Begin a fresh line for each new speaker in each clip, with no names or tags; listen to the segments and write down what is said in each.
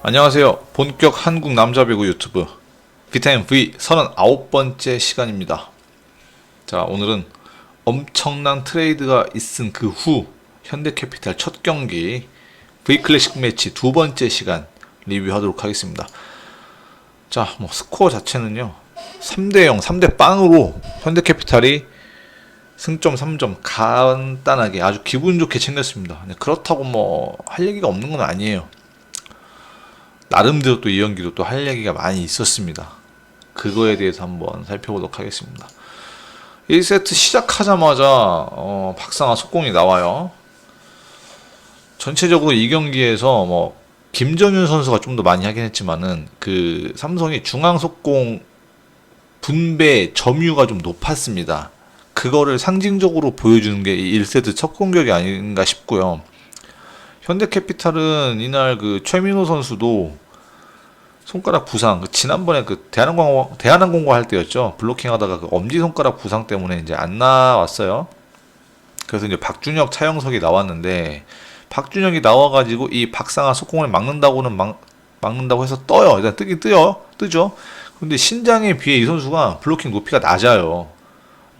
안녕하세요. 본격 한국 남자배구 유튜브 비타임 V 39번째 시간입니다. 자, 오늘은 엄청난 트레이드가 있은 그 후 현대캐피탈 첫 경기 V클래식 매치 두 번째 시간 리뷰하도록 하겠습니다. 자, 스코어 자체는요 3대0, 3대0으로 현대캐피탈이 승점 3점 간단하게 아주 기분 좋게 챙겼습니다. 그렇다고 할 얘기가 없는 건 아니에요. 나름대로 또 이 경기도 또 할 얘기가 많이 있었습니다. 그거에 대해서 한번 살펴보도록 하겠습니다. 1세트 시작하자마자 박상아 속공이 나와요. 전체적으로 이 경기에서 김정윤 선수가 좀 더 많이 하긴 했지만은 그 삼성이 중앙 속공 분배 점유가 좀 높았습니다. 그거를 상징적으로 보여주는 게 이 1세트 첫 공격이 아닌가 싶고요. 현대캐피탈은 이날 그 최민호 선수도 손가락 부상, 지난번에 그 대한항공과 할 때였죠. 블로킹 하다가 그 엄지손가락 부상 때문에 이제 안 나왔어요. 그래서 이제 박준혁, 차영석이 나왔는데, 박준혁이 나와가지고 이 박상아 속공을 막는다고 해서 떠요. 일단 뜨죠. 근데 신장에 비해 이 선수가 블로킹 높이가 낮아요.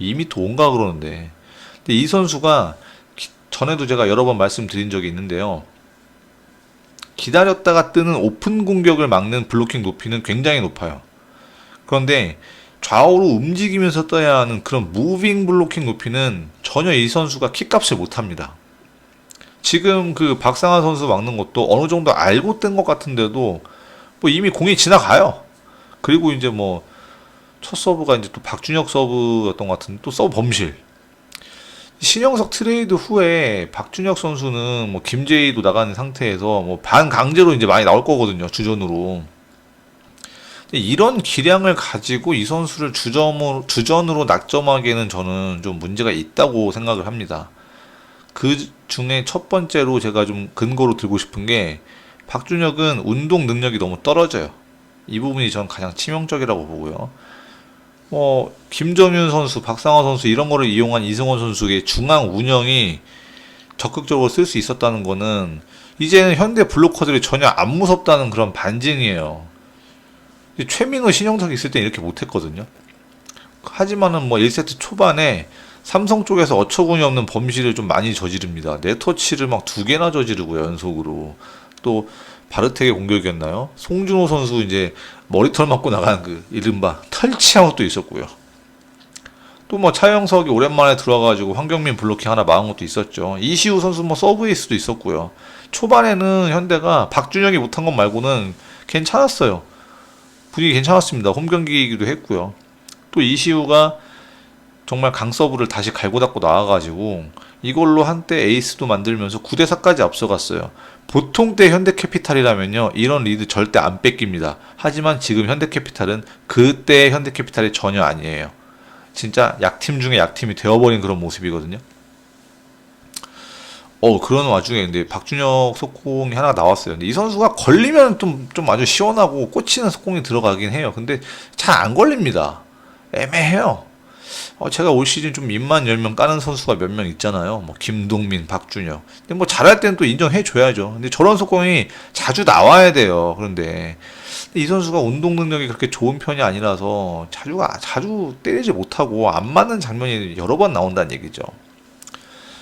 2m 5인가 그러는데. 근데 이 선수가 전에도 제가 여러 번 말씀드린 적이 있는데요. 기다렸다가 뜨는 오픈 공격을 막는 블로킹 높이는 굉장히 높아요. 그런데 좌우로 움직이면서 떠야 하는 그런 무빙 블로킹 높이는 전혀 이 선수가 킥값을 못합니다. 지금 그 박상하 선수 막는 것도 어느 정도 알고 뜬 것 같은데도 이미 공이 지나가요. 그리고 이제 첫 서브가 이제 또 박준혁 서브였던 것 같은데 또 서브 범실. 신영석 트레이드 후에 박준혁 선수는 김재희도 나가는 상태에서 반강제로 이제 많이 나올 거거든요. 주전으로. 이런 기량을 가지고 이 선수를 주전으로 낙점하기에는 저는 좀 문제가 있다고 생각을 합니다. 그 중에 첫 번째로 제가 좀 근거로 들고 싶은 게 박준혁은 운동 능력이 너무 떨어져요. 이 부분이 전 가장 치명적이라고 보고요. 김정윤 선수, 박상호 선수 이런 거를 이용한 이승원 선수의 중앙 운영이 적극적으로 쓸 수 있었다는 거는 이제는 현대 블로커들이 전혀 안 무섭다는 그런 반증이에요. 최민호, 신영석이 있을 때 이렇게 못했거든요. 하지만은 1세트 초반에 삼성 쪽에서 어처구니 없는 범실을 좀 많이 저지릅니다. 네터치를 막 2개나 저지르고요, 연속으로. 또 바르텍의 공격이었나요? 송준호 선수 이제 머리털 맞고 나가는 그 이른바 털치아웃도 있었고요. 또 차영석이 오랜만에 들어와가지고 황경민 블로킹 하나 막은 것도 있었죠. 이시우 선수 서브 에이스도 있었고요. 초반에는 현대가 박준혁이 못한 것 말고는 괜찮았어요. 분위기 괜찮았습니다. 홈 경기이기도 했고요. 또 이시우가 정말 강서브를 다시 갈고 닦고 나와가지고 이걸로 한때 에이스도 만들면서 9대4까지 앞서갔어요. 보통 때 현대캐피탈이라면요 이런 리드 절대 안 뺏깁니다. 하지만 지금 현대캐피탈은 그때 현대캐피탈이 전혀 아니에요. 진짜 약팀 중에 약팀이 되어버린 그런 모습이거든요. 그런 와중에 근데 박준혁 속공이 하나 나왔어요. 근데 이 선수가 걸리면 좀 아주 시원하고 꽂히는 속공이 들어가긴 해요. 근데 잘 안 걸립니다. 애매해요. 제가 올 시즌 좀 입만 열면 까는 선수가 몇 명 있잖아요. 김동민, 박준혁. 근데 잘할 때는 또 인정해줘야죠. 근데 저런 속공이 자주 나와야 돼요. 그런데 이 선수가 운동 능력이 그렇게 좋은 편이 아니라서 자주 때리지 못하고 안 맞는 장면이 여러 번 나온다는 얘기죠.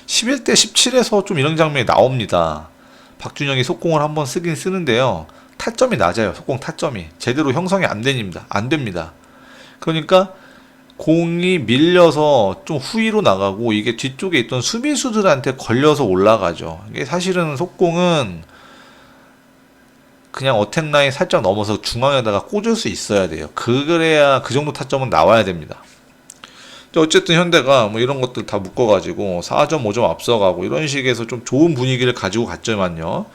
11대 17에서 좀 이런 장면이 나옵니다. 박준혁이 속공을 한번 쓰긴 쓰는데요. 타점이 낮아요. 속공 타점이. 제대로 형성이 안 됩니다. 그러니까 공이 밀려서 좀 후위로 나가고 이게 뒤쪽에 있던 수비수들한테 걸려서 올라가죠. 이게 사실은 속공은 그냥 어택 라인 살짝 넘어서 중앙에다가 꽂을 수 있어야 돼요. 그래야 그 정도 타점은 나와야 됩니다. 어쨌든 현대가 이런 것들 다 묶어가지고 4점, 5점 앞서가고 이런 식에서 좀 좋은 분위기를 가지고 갔지만요.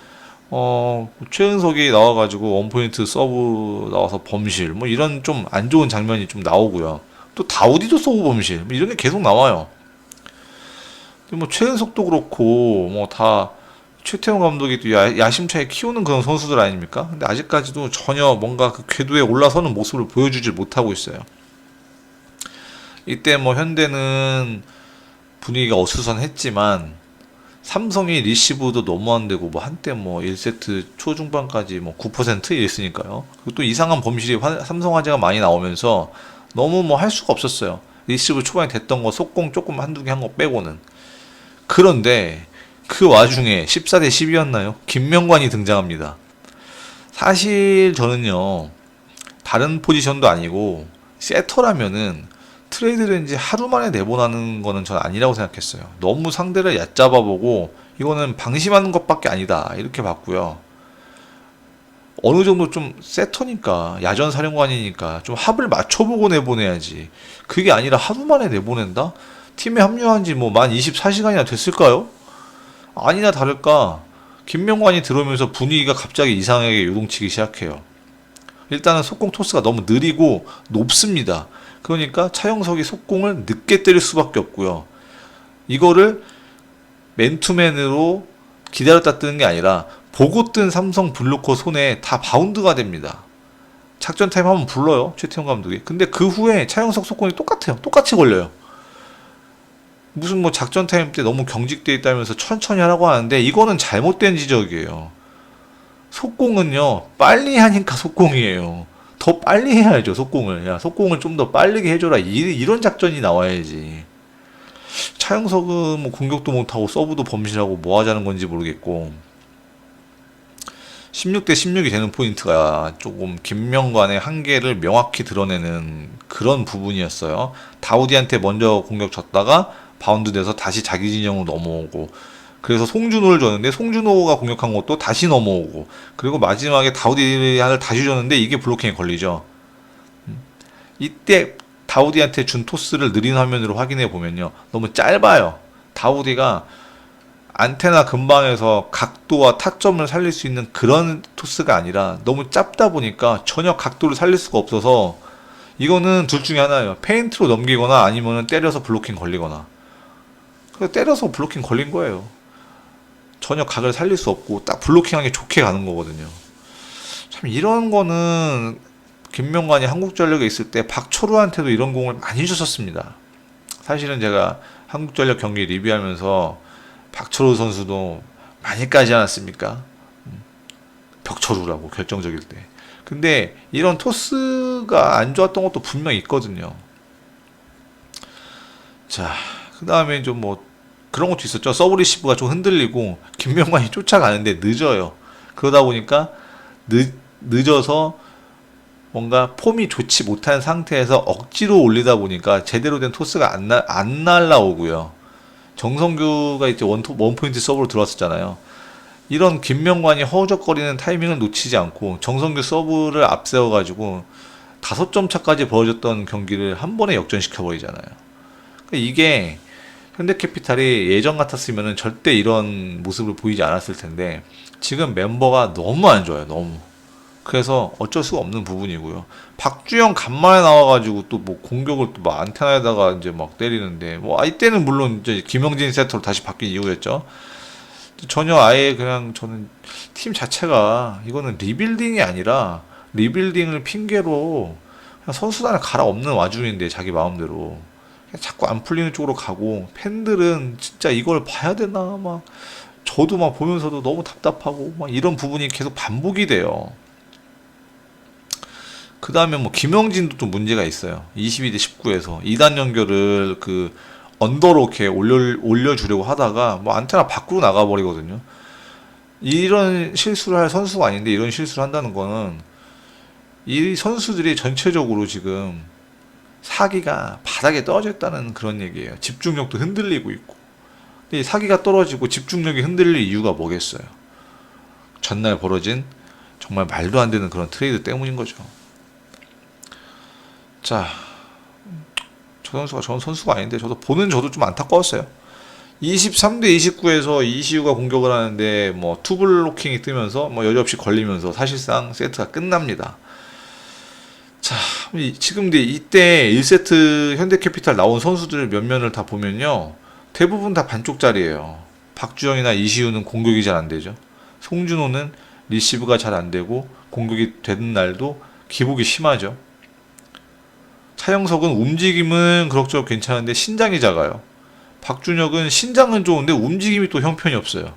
최은석이 나와가지고 원포인트 서브 나와서 범실 이런 좀 안 좋은 장면이 좀 나오고요. 또 다우디도 서브 범실 이런 게 계속 나와요. 최은석도 그렇고 다 최태원 감독이 또 야심차게 키우는 그런 선수들 아닙니까? 근데 아직까지도 전혀 뭔가 그 궤도에 올라서는 모습을 보여주질 못하고 있어요. 이때 현대는 분위기가 어수선했지만 삼성이 리시브도 너무 안 되고 뭐 한때 뭐 1세트 초중반까지 뭐 9% 이랬으니까요. 그리고 또 이상한 범실이 삼성 화재가 많이 나오면서 너무 뭐 할 수가 없었어요. 리시브 초반에 됐던 거 속공 조금 한두 개 한 거 빼고는. 그런데 그 와중에 14대 10이었나요? 김명관이 등장합니다. 사실 저는요, 다른 포지션도 아니고 세터라면은 트레이드 렌지 하루 만에 내보내는 거는 전 아니라고 생각했어요. 너무 상대를 얕잡아보고 이거는 방심하는 것밖에 아니다 이렇게 봤고요. 어느 정도 좀 세터니까, 야전 사령관이니까 좀 합을 맞춰보고 내보내야지. 그게 아니라 하루 만에 내보낸다? 팀에 합류한 지 뭐 만 24시간이나 됐을까요? 아니나 다를까 김명관이 들어오면서 분위기가 갑자기 이상하게 요동치기 시작해요. 일단은 속공 토스가 너무 느리고 높습니다. 그러니까 차영석이 속공을 늦게 때릴 수밖에 없고요. 이거를 맨투맨으로 기다렸다 뜨는 게 아니라 보고 뜬 삼성 블루커 손에 다 바운드가 됩니다. 작전 타임 한번 불러요, 최태형 감독이. 근데 그 후에 차영석 속공이 똑같아요. 똑같이 걸려요. 무슨 뭐 작전 타임 때 너무 경직돼 있다면서 천천히 하라고 하는데 이거는 잘못된 지적이에요. 속공은요, 빨리 하니까 속공이에요. 더 빨리 해야죠, 속공을. 야, 속공을 좀 더 빠르게 해줘라. 이런 작전이 나와야지. 차영석은 뭐 공격도 못하고 서브도 범실하고 뭐 하자는 건지 모르겠고. 16대 16이 되는 포인트가 조금 김명관의 한계를 명확히 드러내는 그런 부분이었어요. 다우디한테 먼저 공격 줬다가 바운드 돼서 다시 자기 진영으로 넘어오고, 그래서 송준호를 줬는데 송준호가 공격한 것도 다시 넘어오고, 그리고 마지막에 다우디를 다시 줬는데 이게 블로킹에 걸리죠. 이때 다우디한테 준 토스를 느린 화면으로 확인해 보면요, 너무 짧아요. 다우디가 안테나 근방에서 각도와 타점을 살릴 수 있는 그런 토스가 아니라 너무 짧다 보니까 전혀 각도를 살릴 수가 없어서, 이거는 둘 중에 하나예요. 페인트로 넘기거나 아니면 때려서 블로킹 걸리거나. 때려서 블로킹 걸린 거예요. 전혀 각을 살릴 수 없고 딱 블로킹하기 좋게 가는 거거든요. 참 이런 거는 김명관이 한국전력에 있을 때 박철우한테도 이런 공을 많이 줬었습니다. 사실은 제가 한국전력 경기 리뷰하면서 박철우 선수도 많이 까지 않았습니까? 벽철우라고 결정적일 때. 근데 이런 토스가 안 좋았던 것도 분명 있거든요. 자, 그 다음에 좀 뭐 그런 것도 있었죠. 서브 리시브가 좀 흔들리고 김명관이 쫓아가는데 늦어요. 그러다 보니까 늦어서 뭔가 폼이 좋지 못한 상태에서 억지로 올리다 보니까 제대로 된 토스가 안 날라오고요. 정성규가 이제 원포인트 서브로 들어왔었잖아요. 이런 김명관이 허우적거리는 타이밍을 놓치지 않고 정성규 서브를 앞세워가지고 5점 차까지 벌어졌던 경기를 한 번에 역전시켜버리잖아요. 이게 현대캐피탈이 예전 같았으면 절대 이런 모습을 보이지 않았을 텐데 지금 멤버가 너무 안 좋아요. 너무. 그래서 어쩔 수가 없는 부분이고요. 박주영 간만에 나와가지고 또 뭐 공격을 또 막 안테나에다가 이제 막 때리는데, 뭐 이때는 물론 이제 김영진 세터로 다시 바뀐 이유였죠. 전혀 아예 그냥 저는 팀 자체가 이거는 리빌딩이 아니라 리빌딩을 핑계로 그냥 선수단을 갈아엎는 와중인데 자기 마음대로 자꾸 안 풀리는 쪽으로 가고, 팬들은 진짜 이걸 봐야 되나 막, 저도 막 보면서도 너무 답답하고 막 이런 부분이 계속 반복이 돼요. 그 다음에 뭐 김영진도 좀 문제가 있어요. 22대 19에서 2단 연결을 그 언더로 이렇게 올려주려고 하다가 뭐 안테나 밖으로 나가버리거든요. 이런 실수를 할 선수가 아닌데 이런 실수를 한다는 거는 이 선수들이 전체적으로 지금 사기가 바닥에 떨어져 있다는 그런 얘기예요. 집중력도 흔들리고 있고. 근데 이 사기가 떨어지고 집중력이 흔들릴 이유가 뭐겠어요? 전날 벌어진 정말 말도 안 되는 그런 트레이드 때문인 거죠. 자, 저 선수가 전 선수가 아닌데 저도 좀 안타까웠어요. 23대 29에서 이시우가 공격을 하는데 뭐 투블로킹이 뜨면서 뭐 여지없이 걸리면서 사실상 세트가 끝납니다. 자, 지금 이때 1세트 현대캐피탈 나온 선수들 몇 면을 다 보면요, 대부분 다 반쪽짜리예요. 박주영이나 이시우는 공격이 잘 안 되죠. 송준호는 리시브가 잘 안 되고 공격이 되는 날도 기복이 심하죠. 차영석은 움직임은 그럭저럭 괜찮은데 신장이 작아요. 박준혁은 신장은 좋은데 움직임이 또 형편이 없어요.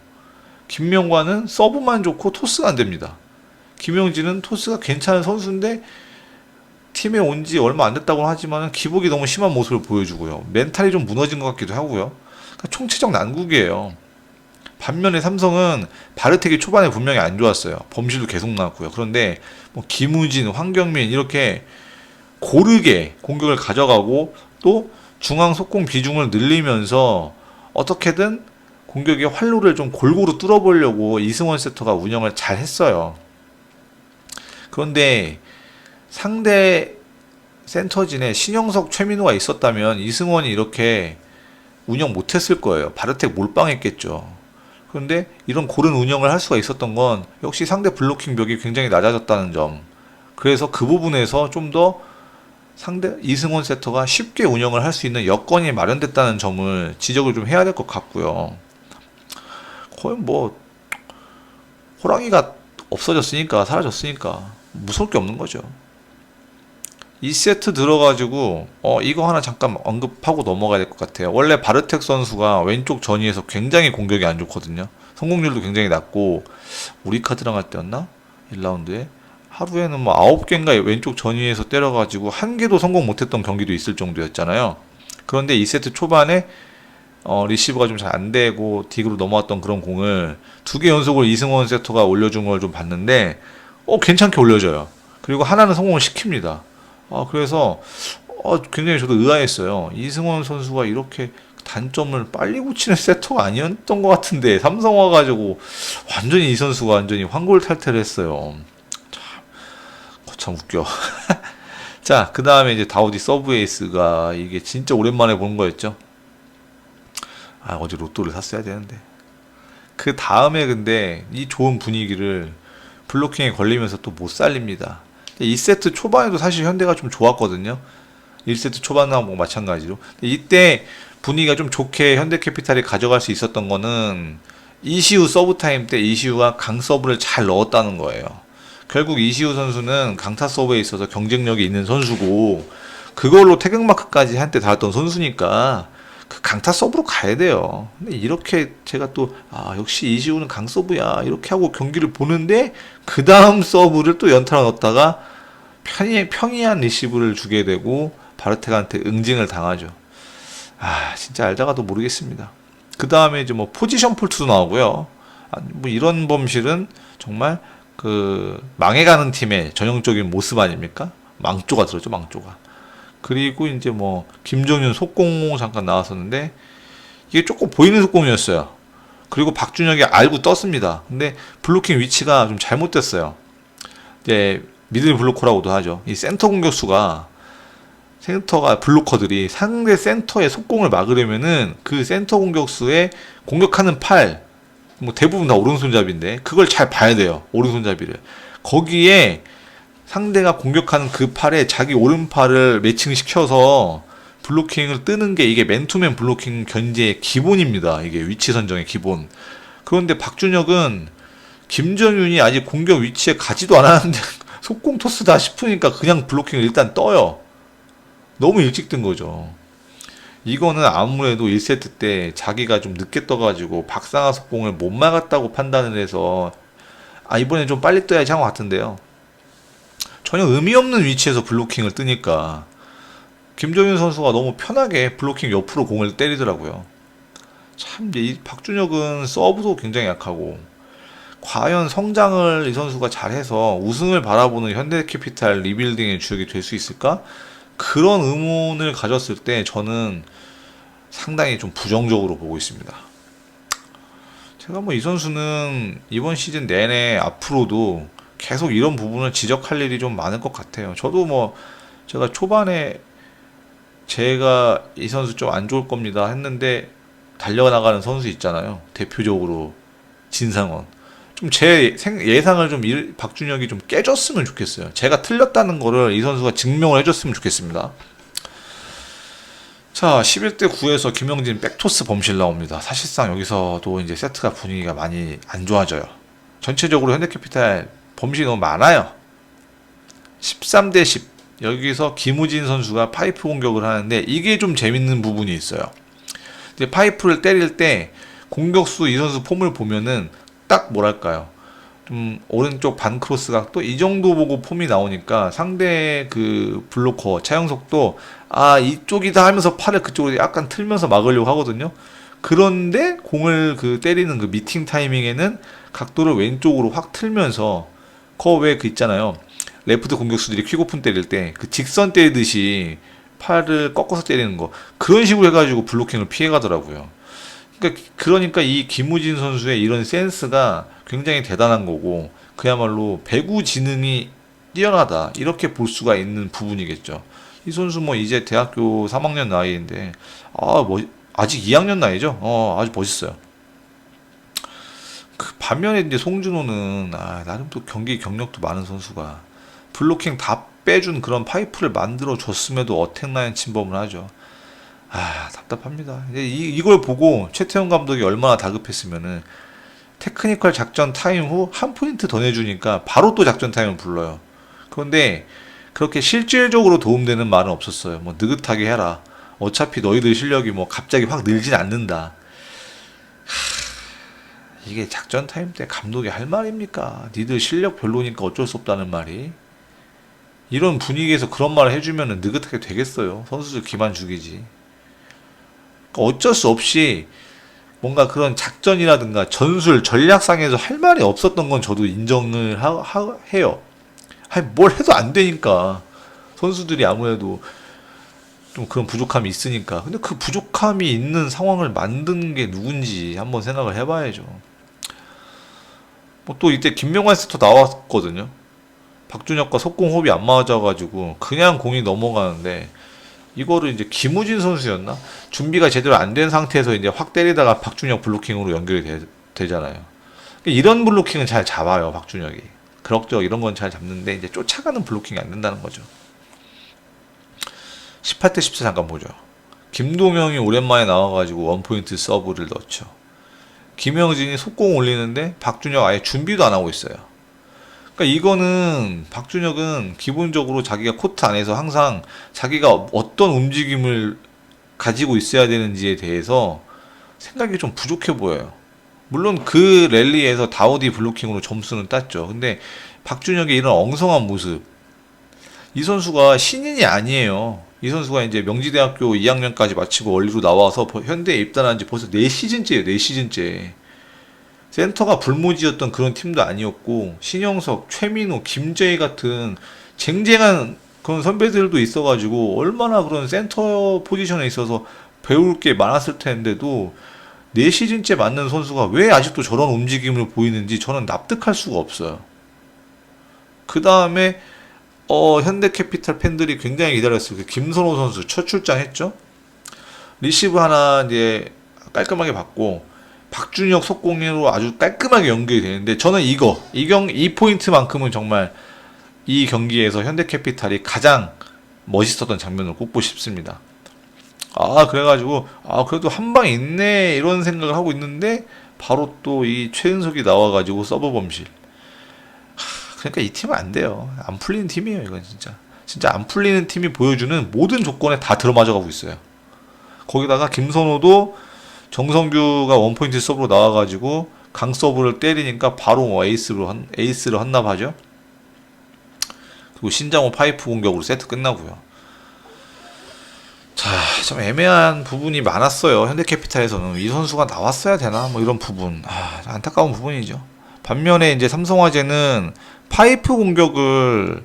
김명관은 서브만 좋고 토스가 안 됩니다. 김영진은 토스가 괜찮은 선수인데 팀에 온 지 얼마 안 됐다고 하지만 기복이 너무 심한 모습을 보여주고요. 멘탈이 좀 무너진 것 같기도 하고요. 그러니까 총체적 난국이에요. 반면에 삼성은 바르텍이 초반에 분명히 안 좋았어요. 범실도 계속 나왔고요. 그런데 뭐 김우진, 황경민 이렇게 고르게 공격을 가져가고 또 중앙 속공 비중을 늘리면서 어떻게든 공격의 활로를 좀 골고루 뚫어보려고 이승원 세터가 운영을 잘 했어요. 그런데 상대 센터진에 신영석, 최민호가 있었다면 이승원이 이렇게 운영 못했을 거예요. 바르텍 몰빵했겠죠. 그런데 이런 고른 운영을 할 수가 있었던 건 역시 상대 블로킹 벽이 굉장히 낮아졌다는 점. 그래서 그 부분에서 좀 더 상대 이승원 세터가 쉽게 운영을 할 수 있는 여건이 마련됐다는 점을 지적을 좀 해야 될 것 같고요. 거의 뭐 호랑이가 없어졌으니까 사라졌으니까 무서울 게 없는 거죠. 2세트 들어가지고 이거 하나 잠깐 언급하고 넘어가야 될 것 같아요. 원래 바르텍 선수가 왼쪽 전위에서 굉장히 공격이 안 좋거든요. 성공률도 굉장히 낮고 우리 카드랑 할 때였나? 1라운드에 하루에는 뭐 9개인가 왼쪽 전위에서 때려가지고 한 개도 성공 못했던 경기도 있을 정도였잖아요. 그런데 2세트 초반에 리시브가 좀 잘 안 되고 딕으로 넘어왔던 그런 공을 2개 연속으로 이승원 세터가 올려준 걸 좀 봤는데 괜찮게 올려줘요. 그리고 하나는 성공을 시킵니다. 그래서 굉장히 저도 의아했어요. 이승원 선수가 이렇게 단점을 빨리 고치는 세터가 아니었던 것 같은데 삼성 와가지고 완전히 이 선수가 완전히 환골탈태를 했어요. 참 웃겨. 자, 그 다음에 이제 다우디 서브에이스가 이게 진짜 오랜만에 본 거였죠. 어제 로또를 샀어야 되는데. 그 다음에 근데 이 좋은 분위기를 블로킹에 걸리면서 또 못 살립니다. 2세트 초반에도 사실 현대가 좀 좋았거든요. 1세트 초반하고 뭐 마찬가지로. 이때 분위기가 좀 좋게 현대캐피탈이 가져갈 수 있었던 거는 이시우 서브타임 때 이시우가 강 서브를 잘 넣었다는 거예요. 결국 이시우 선수는 강타 서브에 있어서 경쟁력이 있는 선수고 그걸로 태극마크까지 한때 달았던 선수니까 그 강타 서브로 가야 돼요. 근데 이렇게 제가 또 역시 이시우는 강 서브야 이렇게 하고 경기를 보는데 그 다음 서브를 또 연타로 넣었다가 평이한 리시브를 주게 되고 바르텍한테 응징을 당하죠. 진짜 알다가도 모르겠습니다. 그 다음에 이제 뭐 포지션 폴트도 나오고요. 뭐 이런 범실은 정말 그 망해가는 팀의 전형적인 모습 아닙니까? 망조가 들었죠, 망조가. 그리고 이제 뭐 김종윤 속공 잠깐 나왔었는데 이게 조금 보이는 속공이었어요. 그리고 박준혁이 알고 떴습니다. 근데 블로킹 위치가 좀 잘못됐어요. 이제 미들 블로커라고도 하죠. 이 센터 공격수가 센터가 블로커들이 상대 센터의 속공을 막으려면은 그 센터 공격수의 공격하는 팔 뭐 대부분 다 오른손잡이인데 그걸 잘 봐야 돼요. 오른손잡이를. 거기에 상대가 공격하는 그 팔에 자기 오른팔을 매칭시켜서 블로킹을 뜨는 게 이게 맨투맨 블로킹 견제의 기본입니다. 이게 위치 선정의 기본. 그런데 박준혁은 김정윤이 아직 공격 위치에 가지도 않았는데 속공 토스다 싶으니까 그냥 블로킹을 일단 떠요. 너무 일찍 뜬 거죠. 이거는 아무래도 1세트 때 자기가 좀 늦게 떠가지고 박상하 속공을 못 막았다고 판단을 해서 이번엔 좀 빨리 떠야지 한 것 같은데요. 전혀 의미 없는 위치에서 블로킹을 뜨니까 김정윤 선수가 너무 편하게 블로킹 옆으로 공을 때리더라고요. 참, 이 박준혁은 서브도 굉장히 약하고 과연 성장을 이 선수가 잘해서 우승을 바라보는 현대캐피탈 리빌딩의 주역이 될 수 있을까? 그런 의문을 가졌을 때 저는 상당히 좀 부정적으로 보고 있습니다. 제가 뭐 이 선수는 이번 시즌 내내 앞으로도 계속 이런 부분을 지적할 일이 좀 많을 것 같아요. 저도 뭐 제가 초반에 제가 이 선수 좀 안 좋을 겁니다 했는데 달려나가는 선수 있잖아요. 대표적으로 진상원. 좀 제 예상을 좀 박준혁이 좀 깨줬으면 좋겠어요. 제가 틀렸다는 거를 이 선수가 증명을 해줬으면 좋겠습니다. 자, 11대 9에서 김영진 백토스 범실 나옵니다. 사실상 여기서도 이제 세트가 분위기가 많이 안 좋아져요. 전체적으로 현대캐피탈 범실이 너무 많아요. 13대 10. 여기서 김우진 선수가 파이프 공격을 하는데 이게 좀 재밌는 부분이 있어요. 이제 파이프를 때릴 때 공격수 이 선수 폼을 보면은 딱 뭐랄까요? 좀 오른쪽 반크로스 각도 이 정도 보고 폼이 나오니까 상대 그 블로커 차영석도 아 이쪽이다 하면서 팔을 그쪽으로 약간 틀면서 막으려고 하거든요. 그런데 공을 그 때리는 그 미팅 타이밍에는 각도를 왼쪽으로 확 틀면서 왜 그 있잖아요. 레프트 공격수들이 퀵오픈 때릴 때 그 직선 때리듯이 팔을 꺾어서 때리는 거 그런 식으로 해가지고 블로킹을 피해가더라고요. 그러니까 이 김우진 선수의 이런 센스가 굉장히 대단한 거고 그야말로 배구 지능이 뛰어나다 이렇게 볼 수가 있는 부분이겠죠. 이 선수 뭐 이제 대학교 3학년 나이인데 아직 2학년 나이죠. 아주 멋있어요. 그 반면에 이제 송준호는 나름 또 경기 경력도 많은 선수가 블로킹 다 빼준 그런 파이프를 만들어 줬음에도 어택라인 침범을 하죠. 답답합니다. 이제 이걸 보고 최태형 감독이 얼마나 다급했으면은 테크니컬 작전 타임 후 한 포인트 더 내주니까 바로 또 작전 타임을 불러요. 그런데 그렇게 실질적으로 도움되는 말은 없었어요. 뭐 느긋하게 해라. 어차피 너희들 실력이 뭐 갑자기 확 늘진 않는다. 이게 작전 타임 때 감독이 할 말입니까? 니들 실력 별로니까 어쩔 수 없다는 말이. 이런 분위기에서 그런 말을 해주면 느긋하게 되겠어요. 선수들 기만 죽이지. 어쩔 수 없이 뭔가 그런 작전이라든가 전술, 전략상에서 할 말이 없었던 건 저도 인정을 해요. 뭘 해도 안 되니까. 선수들이 아무래도 좀 그런 부족함이 있으니까. 근데 그 부족함이 있는 상황을 만든 게 누군지 한번 생각을 해봐야죠. 뭐 또 이때 김명환 세터 나왔거든요. 박준혁과 속공 호흡이 안 맞아가지고 그냥 공이 넘어가는데 이거를 이제 김우진 선수였나? 준비가 제대로 안 된 상태에서 이제 확 때리다가 박준혁 블로킹으로 연결이 되잖아요. 이런 블로킹은 잘 잡아요, 박준혁이. 그럭저럭 이런 건 잘 잡는데 이제 쫓아가는 블로킹이 안 된다는 거죠. 18대 14 잠깐 보죠. 김동영이 오랜만에 나와가지고 원포인트 서브를 넣죠. 김영진이 속공 올리는데 박준혁 아예 준비도 안 하고 있어요. 그러니까 이거는 박준혁은 기본적으로 자기가 코트 안에서 항상 자기가 어떤 움직임을 가지고 있어야 되는지에 대해서 생각이 좀 부족해 보여요. 물론 그 랠리에서 다우디 블로킹으로 점수는 땄죠. 근데 박준혁의 이런 엉성한 모습, 이 선수가 신인이 아니에요. 이 선수가 이제 명지대학교 2학년까지 마치고 원리로 나와서 현대에 입단한 지 벌써 4시즌째예요. 4시즌째. 센터가 불모지였던 그런 팀도 아니었고 신영석, 최민호, 김재희 같은 쟁쟁한 그런 선배들도 있어가지고 얼마나 그런 센터 포지션에 있어서 배울 게 많았을 텐데도 4시즌째 맞는 선수가 왜 아직도 저런 움직임을 보이는지 저는 납득할 수가 없어요. 그 다음에 현대캐피탈 팬들이 굉장히 기다렸어요. 그 김선호 선수 첫 출장했죠. 리시브 하나 이제 깔끔하게 받고 박준혁 속공으로 아주 깔끔하게 연결이 되는데 저는 이 포인트만큼은 정말 이 경기에서 현대캐피탈이 가장 멋있었던 장면을 꼽고 싶습니다. 그래가지고 그래도 한 방 있네 이런 생각을 하고 있는데 바로 또 이 최은석이 나와가지고 서브 범실. 그러니까 이 팀은 안 돼요. 안 풀리는 팀이에요. 이건 진짜 안 풀리는 팀이 보여주는 모든 조건에 다 들어맞아가고 있어요. 거기다가 김선호도 정성규가 원포인트 서브로 나와가지고 강 서브를 때리니까 바로 뭐 에이스를 헌납하죠. 그리고 신장호 파이프 공격으로 세트 끝나고요. 참 애매한 부분이 많았어요. 현대캐피탈에서는 이 선수가 나왔어야 되나 뭐 이런 부분 안타까운 부분이죠. 반면에 이제 삼성화재는 파이프 공격을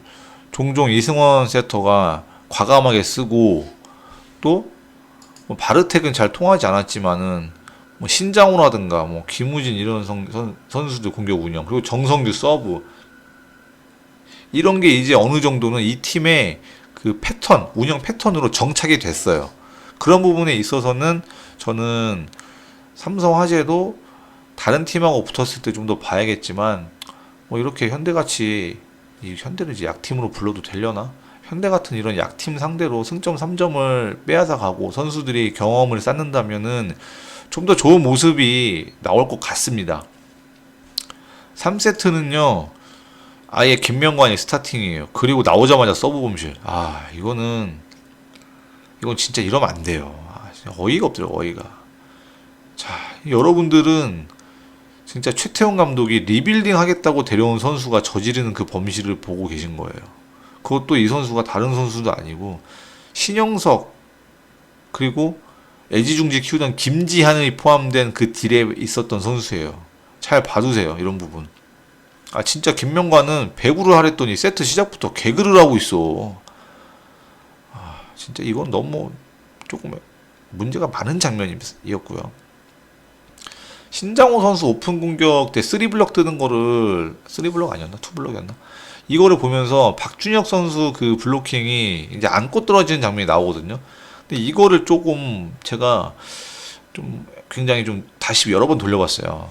종종 이승원 세터가 과감하게 쓰고 또 뭐 바르텍은 잘 통하지 않았지만은 뭐 신장호라든가 뭐 김우진 이런 선수들 공격 운영 그리고 정성규 서브 이런 게 이제 어느 정도는 이 팀의 그 운영 패턴으로 정착이 됐어요. 그런 부분에 있어서는 저는 삼성화재도 다른 팀하고 붙었을 때 좀 더 봐야겠지만 뭐 이렇게 현대같이 이 현대를 이제 약팀으로 불러도 되려나? 현대 같은 이런 약팀 상대로 승점 3점을 빼앗아 가고 선수들이 경험을 쌓는다면은 좀 더 좋은 모습이 나올 것 같습니다. 3세트는요. 아예 김명관이 스타팅이에요. 그리고 나오자마자 서브 범실. 이건 진짜 이러면 안 돼요. 진짜 어이가 없더라고, 어이가. 자, 여러분들은 진짜 최태원 감독이 리빌딩 하겠다고 데려온 선수가 저지르는 그 범실을 보고 계신 거예요. 그것도 이 선수가 다른 선수도 아니고 신영석 그리고 애지중지 키우던 김지한이 포함된 그 딜에 있었던 선수예요. 잘 봐두세요. 이런 부분. 아 진짜 김명관은 배구를 하랬더니 세트 시작부터 개그를 하고 있어. 아 진짜 이건 너무 조금 문제가 많은 장면이었고요. 신장호 선수 오픈 공격 때 3블럭 뜨는 거를 3블럭 아니었나? 2블럭이었나? 이거를 보면서 박준혁 선수 그 블로킹이 이제 안고 떨어지는 장면이 나오거든요. 근데 이거를 조금 제가 좀 굉장히 좀 다시 여러 번 돌려봤어요.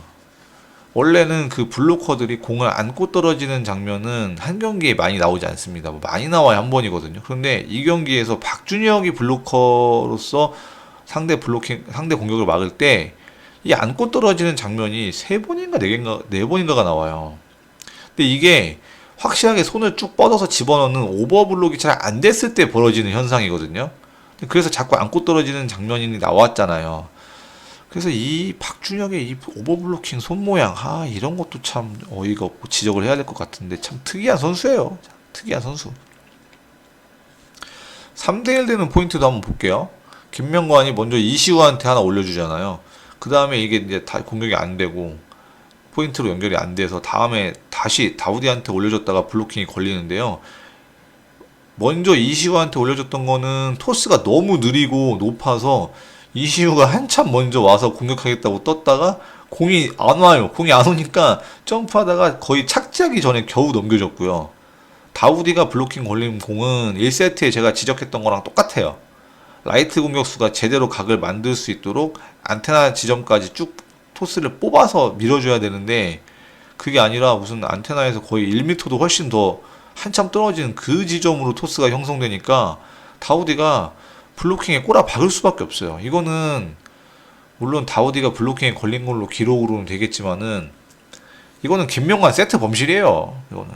원래는 그 블로커들이 공을 안고 떨어지는 장면은 한 경기에 많이 나오지 않습니다. 뭐 많이 나와야 한 번이거든요. 그런데 이 경기에서 박준혁이 블로커로서 상대 공격을 막을 때 이 안고 떨어지는 장면이 세 번인가 네 번인가가 나와요. 근데 이게 확실하게 손을 쭉 뻗어서 집어넣는 오버블록이 잘 안 됐을 때 벌어지는 현상이거든요. 그래서 자꾸 안고 떨어지는 장면이 나왔잖아요. 그래서 이 박준혁의 이 오버블로킹 손 모양, 이런 것도 참 어이가 없고 지적을 해야 될 것 같은데 참 특이한 선수예요. 특이한 선수. 3대1 되는 포인트도 한번 볼게요. 김명관이 먼저 이시우한테 하나 올려주잖아요. 그 다음에 이게 이제 다 공격이 안 되고 포인트로 연결이 안 돼서 다음에 다시 다우디한테 올려줬다가 블로킹이 걸리는데요. 먼저 이시우한테 올려줬던 거는 토스가 너무 느리고 높아서 이시우가 한참 먼저 와서 공격하겠다고 떴다가 공이 안 와요. 공이 안 오니까 점프하다가 거의 착지하기 전에 겨우 넘겨줬고요. 다우디가 블로킹 걸린 공은 1세트에 제가 지적했던 거랑 똑같아요. 라이트 공격수가 제대로 각을 만들 수 있도록 안테나 지점까지 쭉 토스를 뽑아서 밀어줘야 되는데 그게 아니라 무슨 안테나에서 거의 1m도 훨씬 더 한참 떨어지는 그 지점으로 토스가 형성되니까 다우디가 블로킹에 꼬라 박을 수밖에 없어요. 이거는 물론 다우디가 블로킹에 걸린 걸로 기록으로는 되겠지만은 이거는 김명관 세트 범실이에요. 이거는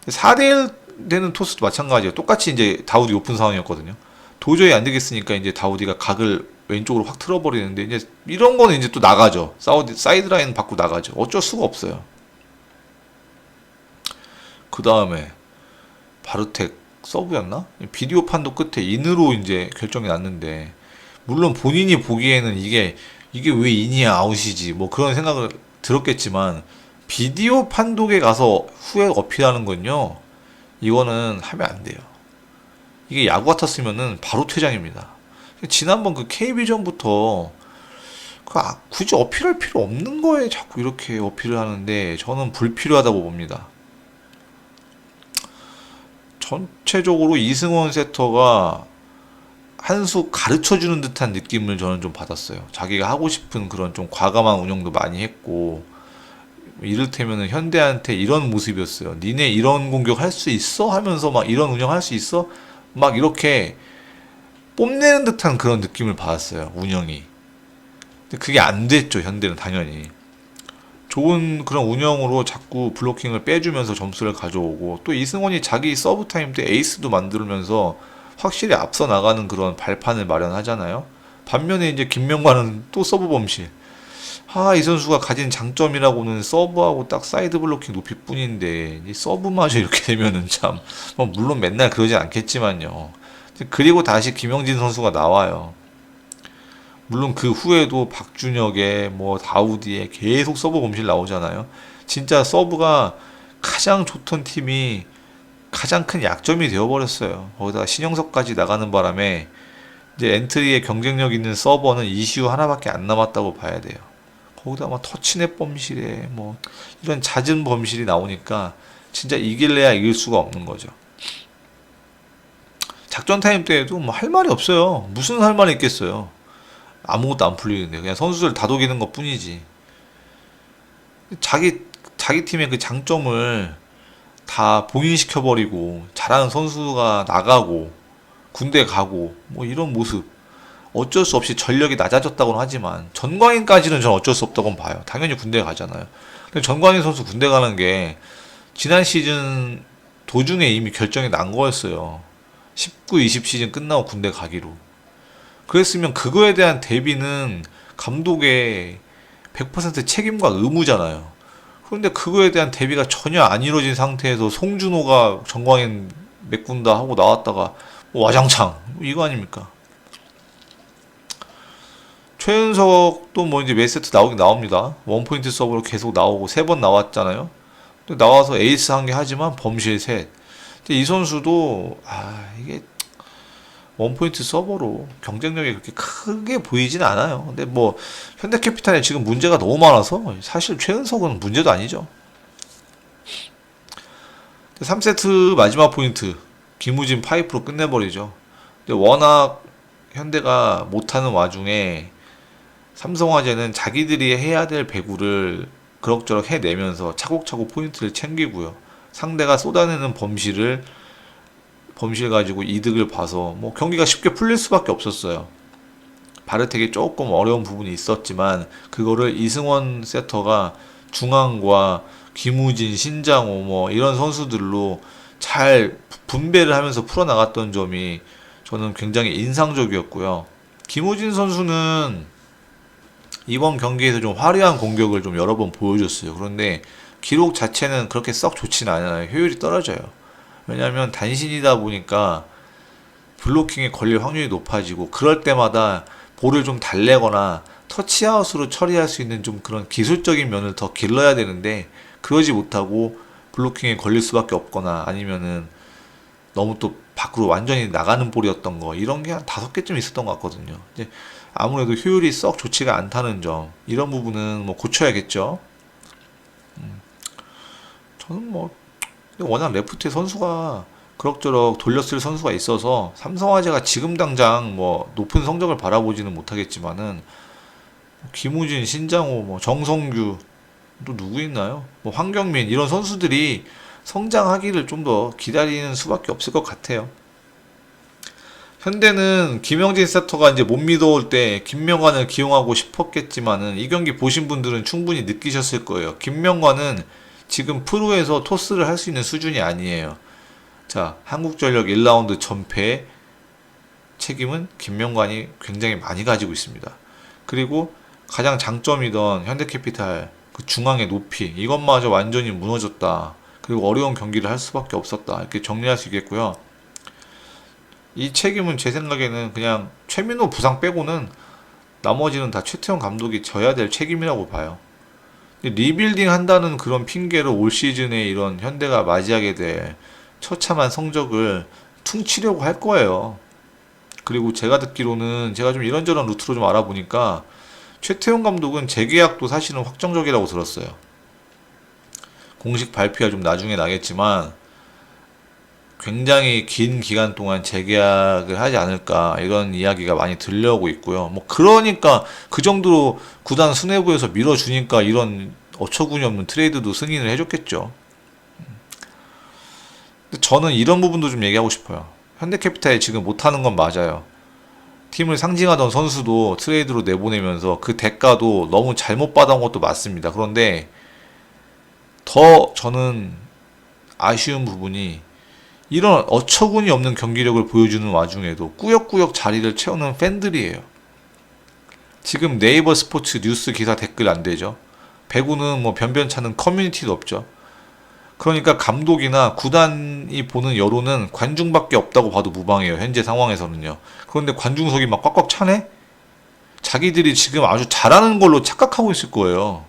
4대1 되는 토스도 마찬가지예요. 똑같이 이제 다우디 오픈 상황이었거든요. 도저히 안 되겠으니까 이제 다우디가 각을 왼쪽으로 확 틀어버리는데 이제 이런 거는 이제 또 나가죠. 사이드 라인 받고 나가죠. 어쩔 수가 없어요. 그 다음에 바르텍 서브였나? 비디오 판도 끝에 인으로 이제 결정이 났는데 물론 본인이 보기에는 이게 왜 인이야 아웃이지 뭐 그런 생각을 들었겠지만 비디오 판독에 가서 후에 어필하는 건요. 이거는 하면 안 돼요. 이게 야구 같았으면은 바로 퇴장입니다. 지난번 그 KB전부터 굳이 어필할 필요 없는 거에 자꾸 이렇게 어필을 하는데 저는 불필요하다고 봅니다. 전체적으로 이승원 세터가 한 수 가르쳐주는 듯한 느낌을 저는 좀 받았어요. 자기가 하고 싶은 그런 좀 과감한 운영도 많이 했고 이를테면은 현대한테 이런 모습이었어요. 니네 이런 공격 할 수 있어? 하면서 막 이런 운영 할 수 있어? 막 이렇게 뽐내는 듯한 그런 느낌을 받았어요. 운영이. 근데 그게 안 됐죠. 현대는 당연히. 좋은 그런 운영으로 자꾸 블로킹을 빼주면서 점수를 가져오고 또 이승원이 자기 서브 타임 때 에이스도 만들면서 확실히 앞서 나가는 그런 발판을 마련하잖아요. 반면에 이제 김명관은 또 서브 범실. 이 선수가 가진 장점이라고는 서브하고 딱 사이드 블로킹 높이뿐인데 이 서브마저 이렇게 되면은 참 뭐 물론 맨날 그러진 않겠지만요. 그리고 다시 김영진 선수가 나와요. 물론 그 후에도 박준혁의 뭐 다우디의 계속 서브 범실 나오잖아요. 진짜 서브가 가장 좋던 팀이 가장 큰 약점이 되어버렸어요. 거기다가 신영석까지 나가는 바람에 이제 엔트리에 경쟁력 있는 서버는 이슈 하나밖에 안 남았다고 봐야 돼요. 거기다 막 터치넷 범실에 뭐 이런 잦은 범실이 나오니까 진짜 이길래야 이길 수가 없는 거죠. 작전 타임 때에도 뭐 할 말이 없어요. 무슨 할 말이 있겠어요. 아무것도 안 풀리는데 그냥 선수들 다독이는 것 뿐이지. 자기 팀의 그 장점을 다 봉인시켜버리고 잘하는 선수가 나가고 군대 가고 뭐 이런 모습 어쩔 수 없이 전력이 낮아졌다고는 하지만 전광인까지는 전 어쩔 수 없다고 봐요. 당연히 군대 가잖아요. 근데 전광인 선수 군대 가는 게 지난 시즌 도중에 이미 결정이 난 거였어요. 19, 20 시즌 끝나고 군대 가기로. 그랬으면 그거에 대한 대비는 감독의 100% 책임과 의무잖아요. 그런데 그거에 대한 대비가 전혀 안 이루어진 상태에서 송준호가 정광인 메꾼다 하고 나왔다가 뭐 와장창 이거 아닙니까? 최은석도 뭐 이제 몇 세트 나오긴 나옵니다. 원포인트 서브로 계속 나오고 3번 나왔잖아요. 근데 나와서 에이스 한 개 하지만 범실 셋. 근데 이 선수도 이게 원포인트 서버로 경쟁력이 그렇게 크게 보이진 않아요. 근데 뭐 현대캐피탈에 지금 문제가 너무 많아서 사실 최은석은 문제도 아니죠. 3세트 마지막 포인트 김우진 파이프로 끝내버리죠. 근데 워낙 현대가 못하는 와중에 삼성화재는 자기들이 해야 될 배구를 그럭저럭 해내면서 차곡차곡 포인트를 챙기고요. 상대가 쏟아내는 범실 가지고 이득을 봐서 뭐 경기가 쉽게 풀릴 수밖에 없었어요. 바르텍이 조금 어려운 부분이 있었지만 그거를 이승원 세터가 중앙과 김우진, 신장호 뭐 이런 선수들로 잘 분배를 하면서 풀어나갔던 점이 저는 굉장히 인상적이었고요. 김우진 선수는 이번 경기에서 좀 화려한 공격을 좀 여러 번 보여줬어요. 그런데 기록 자체는 그렇게 썩 좋지는 않아요. 효율이 떨어져요. 왜냐하면 단신이다 보니까 블로킹에 걸릴 확률이 높아지고 그럴 때마다 볼을 좀 달래거나 터치아웃으로 처리할 수 있는 좀 그런 기술적인 면을 더 길러야 되는데 그러지 못하고 블로킹에 걸릴 수밖에 없거나 아니면은 너무 또 밖으로 완전히 나가는 볼이었던 거 이런 게 한 5개쯤 있었던 것 같거든요. 이제 아무래도 효율이 썩 좋지가 않다는 점 이런 부분은 뭐 고쳐야겠죠. 저는 뭐 워낙 레프트의 선수가 그럭저럭 돌렸을 선수가 있어서 삼성화재가 지금 당장 뭐 높은 성적을 바라보지는 못하겠지만은 김우진, 신장호, 뭐 정성규 또 누구 있나요? 뭐 황경민 이런 선수들이 성장하기를 좀 더 기다리는 수밖에 없을 것 같아요. 현대는 김영진 세터가 이제 못 믿어올 때 김명관을 기용하고 싶었겠지만은 이 경기 보신 분들은 충분히 느끼셨을 거예요. 김명관은 지금 프로에서 토스를 할 수 있는 수준이 아니에요. 자, 한국전력 1라운드 전패의 책임은 김명관이 굉장히 많이 가지고 있습니다. 그리고 가장 장점이던 현대캐피탈 그 중앙의 높이 이것마저 완전히 무너졌다. 그리고 어려운 경기를 할 수밖에 없었다. 이렇게 정리할 수 있겠고요. 이 책임은 제 생각에는 그냥 최민호 부상 빼고는 나머지는 다 최태원 감독이 져야 될 책임이라고 봐요. 리빌딩 한다는 그런 핑계로 올 시즌에 이런 현대가 맞이하게 될 처참한 성적을 퉁치려고 할 거예요. 그리고 제가 듣기로는 제가 좀 이런저런 루트로 좀 알아보니까 최태원 감독은 재계약도 사실은 확정적이라고 들었어요. 공식 발표가 좀 나중에 나겠지만 굉장히 긴 기간 동안 재계약을 하지 않을까 이런 이야기가 많이 들려오고 있고요. 뭐 그러니까 그 정도로 구단 수뇌부에서 밀어주니까 이런 어처구니 없는 트레이드도 승인을 해줬겠죠. 근데 저는 이런 부분도 좀 얘기하고 싶어요. 현대캐피탈이 지금 못하는 건 맞아요. 팀을 상징하던 선수도 트레이드로 내보내면서 그 대가도 너무 잘못 받아온 것도 맞습니다. 그런데 더 저는 아쉬운 부분이 이런 어처구니 없는 경기력을 보여주는 와중에도 꾸역꾸역 자리를 채우는 팬들이에요. 지금 네이버 스포츠 뉴스 기사 댓글 안 되죠. 배구는 뭐 변변찮은 커뮤니티도 없죠. 그러니까 감독이나 구단이 보는 여론은 관중밖에 없다고 봐도 무방해요. 현재 상황에서는요. 그런데 관중석이 막 꽉꽉 차네? 자기들이 지금 아주 잘하는 걸로 착각하고 있을 거예요.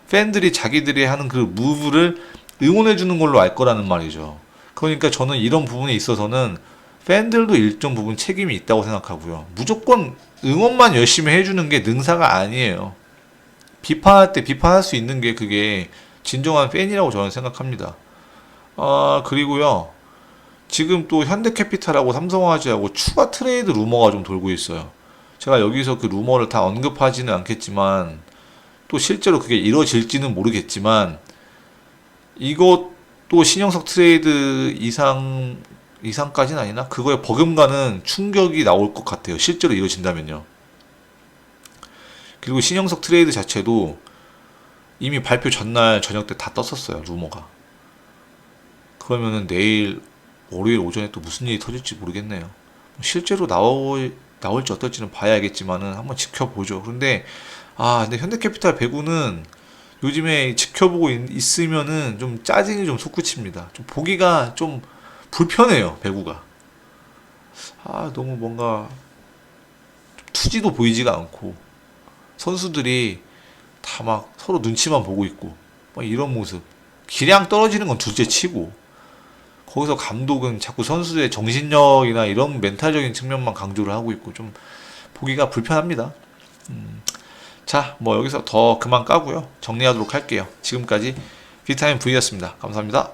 팬들이 자기들이 하는 그 무브를 응원해주는 걸로 알 거라는 말이죠. 그러니까 저는 이런 부분에 있어서는 팬들도 일정 부분 책임이 있다고 생각하고요. 무조건 응원만 열심히 해주는 게 능사가 아니에요. 비판할 때 비판할 수 있는 게 그게 진정한 팬이라고 저는 생각합니다. 그리고요. 지금 또 현대캐피탈하고 삼성화재하고 추가 트레이드 루머가 좀 돌고 있어요. 제가 여기서 그 루머를 다 언급하지는 않겠지만 또 실제로 그게 이루어질지는 모르겠지만 이것도 신영석 트레이드 이상까지는 아니나 그거에 버금가는 충격이 나올 것 같아요. 실제로 이루어진다면요. 그리고 신영석 트레이드 자체도 이미 발표 전날 저녁 때 다 떴었어요. 루머가. 그러면은 내일 월요일 오전에 또 무슨 일이 터질지 모르겠네요. 실제로 나올지 어떨지는 봐야겠지만은 한번 지켜보죠. 근데 현대캐피탈 배구는 요즘에 지켜보고 있으면은 좀 짜증이 좀 솟구칩니다. 좀 보기가 좀 불편해요, 배구가. 너무 뭔가 투지도 보이지가 않고 선수들이 다 막 서로 눈치만 보고 있고 막 이런 모습. 기량 떨어지는 건 둘째 치고 거기서 감독은 자꾸 선수의 정신력이나 이런 멘탈적인 측면만 강조를 하고 있고 좀 보기가 불편합니다. 자, 뭐 여기서 더 그만 까고요. 정리하도록 할게요. 지금까지 비타민 V였습니다. 감사합니다.